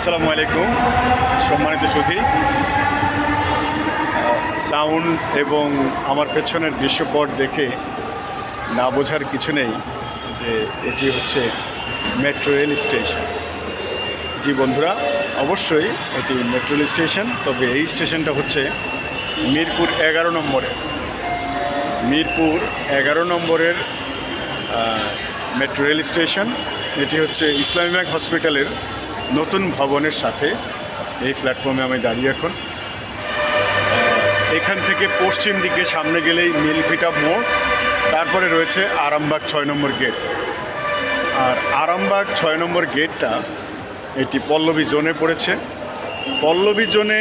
আসসালামু আলাইকুম সম্মানিত সুধী। সাউন্ড এবং আমার পেছনের দৃশ্যপট দেখে না বোঝার কিছু নেই যে এটি হচ্ছে মেট্রো রেল স্টেশন। জি বন্ধুরা, অবশ্যই এটি মেট্রো রেল স্টেশন, তবে এই স্টেশনটা হচ্ছে মিরপুর 11 নম্বরের মেট্রো রেল স্টেশন। এটি হচ্ছে ইসলামী ব্যাংক হসপিটালের নতুন ভবনের সাথে এই প্ল্যাটফর্মে আমি দাঁড়িয়ে এখন। এখান থেকে পশ্চিম দিকে সামনে গেলেই মিলপিটা মোড়, তারপরে রয়েছে আরামবাগ 6 নম্বর গেট। আর আরামবাগ 6 নম্বর গেটটা এটি পল্লবী জোনে পড়েছে। পল্লবী জোনে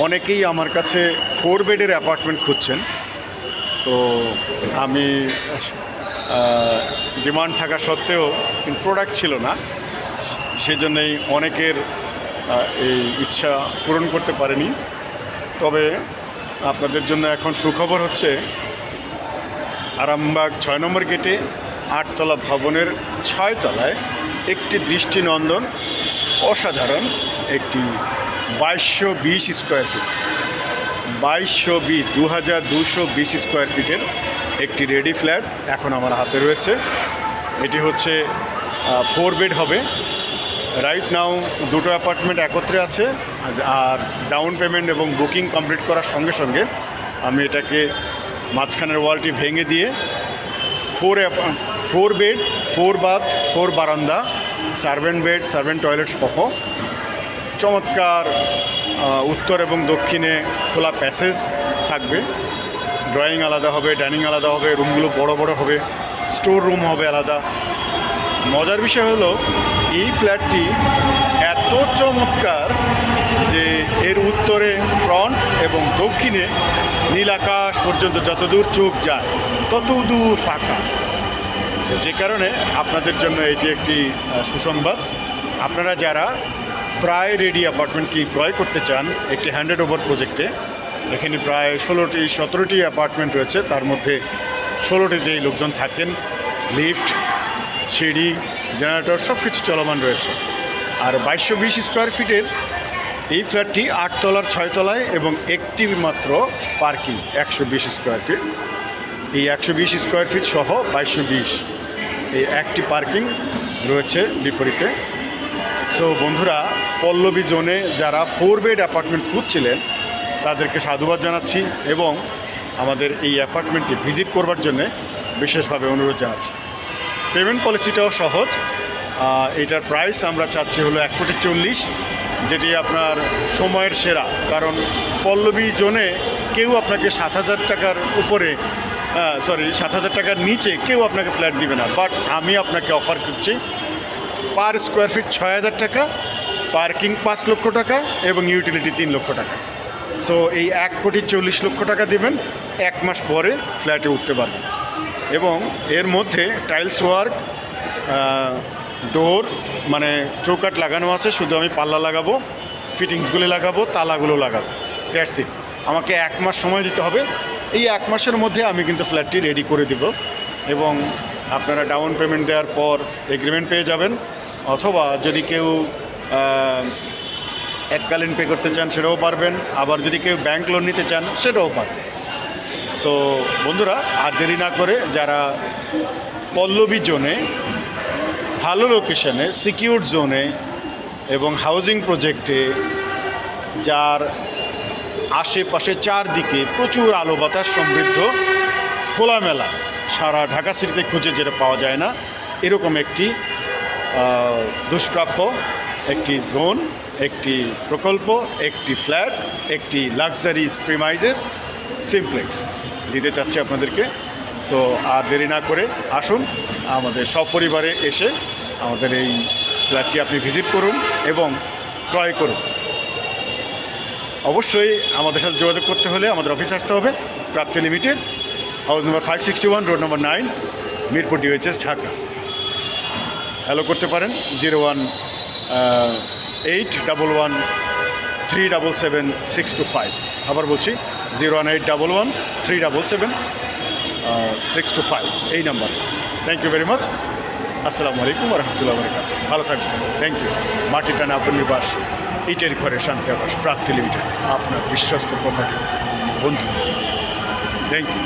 অনেকেই আমার কাছে 4 বেডের অ্যাপার্টমেন্ট খুঁজছেন, তো আমি ডিমান্ড থাকা সত্ত্বেও কিন্তু প্রোডাক্ট ছিল না, সেজন্যই অনেকের এই ইচ্ছা পূরণ করতে পারেনি। তবে আপনাদের জন্য এখন সুখবর হচ্ছে আরামবাগ 6 নম্বর গেটে 8 তলা ভবনের 6 তলায় একটি দৃষ্টিনন্দন অসাধারণ একটি 2220 স্কোয়ার ফিট 2220 স্কোয়ার ফিটের একটি রেডি ফ্ল্যাট এখন আমার হাতে রয়েছে। এটি হচ্ছে 4 বেড হবে। রাইট নাও দুটো অ্যাপার্টমেন্ট একত্রে আছে, আর ডাউন পেমেন্ট এবং বুকিং কমপ্লিট করার সঙ্গে সঙ্গে আমি এটাকে মাঝখানের ওয়ালটি ভেঙে দিয়ে 4 বেড 4 বাথ 4 বারান্দা, সার্ভেন্ট বেড, সার্ভেন্ট টয়লেট সহ চমৎকার উত্তর এবং দক্ষিণে খোলা প্যাসেজ থাকবে। ড্রয়িং আলাদা হবে, ডাইনিং আলাদা হবে, রুমগুলো বড় বড় হবে, স্টোর রুম হবে আলাদা। মজার বিষয় হলো এই ফ্ল্যাটটি এত চমৎকার যে এর উত্তরে ফ্রন্ট এবং দক্ষিণে নীল আকাশ পর্যন্ত যতদূর চোখ যায় ততদূর ফাঁকা, যে কারণে আপনাদের জন্য এটি একটি সুসংবাদ। আপনারা যারা প্রায় রেডি অ্যাপার্টমেন্ট কি ক্রয় করতে চান একটি হ্যান্ডেড ওভার প্রজেক্টে, এখানে প্রায় 17টি অ্যাপার্টমেন্ট রয়েছে, তার মধ্যে 16টিতেই লোকজন থাকেন। লিফট, সিঁড়ি, জেনারেটর সব কিছু চলমান রয়েছে। আর 2220 স্কোয়ার ফিটের এই ফ্ল্যাটটি 8 তলার 6 তলায় এবং একটি মাত্র পার্কিং 120 স্কোয়ার ফিট। এই 120 স্কোয়ার ফিট সহ 2220 এই একটি পার্কিং রয়েছে বিপরীতে। সো বন্ধুরা, পল্লবী জোনে যারা 4 বেড অ্যাপার্টমেন্ট খুঁজছিলেন তাদেরকে সাধুবাদ জানাচ্ছি এবং আমাদের এই অ্যাপার্টমেন্টটি ভিজিট করবার জন্যে বিশেষভাবে অনুরোধ জানাচ্ছি। পেমেন্ট পলিসিটাও সহজ। এটার প্রাইস আমরা চাচ্ছি হলো 1,40,00,000, যেটি আপনার সময়ের সেরা। কারণ পল্লবী জোনে কেউ আপনাকে 7,000 টাকার উপরে 7,000 টাকার নিচে কেউ আপনাকে ফ্ল্যাট দিবে না, বাট আমি আপনাকে অফার করছি পার স্কোয়ার ফিট 6,000 টাকা, পার্কিং 5 লক্ষ টাকা এবং ইউটিলিটি 3 লক্ষ টাকা। সো এই 1,40,00,000 টাকা দেবেন, 1 মাস পরে ফ্ল্যাটে উঠতে পারবেন। এবং এর মধ্যে টাইলস ওয়ার্ক, ডোর মানে চৌকাঠ লাগানো আছে, শুধু আমি পাল্লা লাগাবো, ফিটিংসগুলো লাগাবো, তালাগুলো লাগাবো, দ্যাটস ইট। আমাকে 1 মাস সময় দিতে হবে। এই 1 মাসের মধ্যে আমি কিন্তু ফ্ল্যাটটি রেডি করে দেব এবং আপনারা ডাউন পেমেন্ট দেওয়ার পর এগ্রিমেন্ট পেয়ে যাবেন, অথবা যদি কেউ এককালীন পে করতে চান সেটাও পারবেন, আবার যদি কেউ ব্যাংক লোন নিতে চান সেটাও পারবেন। সো বন্ধুরা, আর দেরি না করে যারা পল্লবী জোনে ভালো লোকেশনে, সিকিউর জোনে এবং হাউজিং প্রজেক্টে, যার আশেপাশে চারদিকে প্রচুর আলো বাতাস সমৃদ্ধ খোলামেলা, সারা ঢাকা সিটিতে খুঁজে যেটা পাওয়া যায় না এরকম একটি দুষ্প্রাপ্য একটি জোন, একটি প্রকল্প, একটি ফ্ল্যাট, একটি লাক্সারি প্রিমাইজেস সিমপ্লেক্স দিতে চাচ্ছি আপনাদেরকে। সো আর দেরি না করে আসুন, আমাদের সপরিবারে এসে আমাদের এই ফ্ল্যাটটি আপনি ভিজিট করুন এবং ক্রয় করুন। অবশ্যই আমাদের সাথে যোগাযোগ করতে হলে আমাদের অফিসে আসতে হবে, Prapti limited, house number 561, road number 9, Mirpur DOHS, Dhaka. Hello করতে পারেন 01811377625। আবার বলছি 01811377625 এই number. Thank you very much. আসসালামু আলাইকুম রহমতুল্লাহ বরকাত। ভালো থাকবেন, থ্যাংক ইউ। মাটি টানা আপন নিবাস, ইটের ঘরে শান্তি আবাস, প্রাপ্তি লিমিটেড, আপনার বিশ্বস্ত প্রপার্টি বন্ধু। Thank you.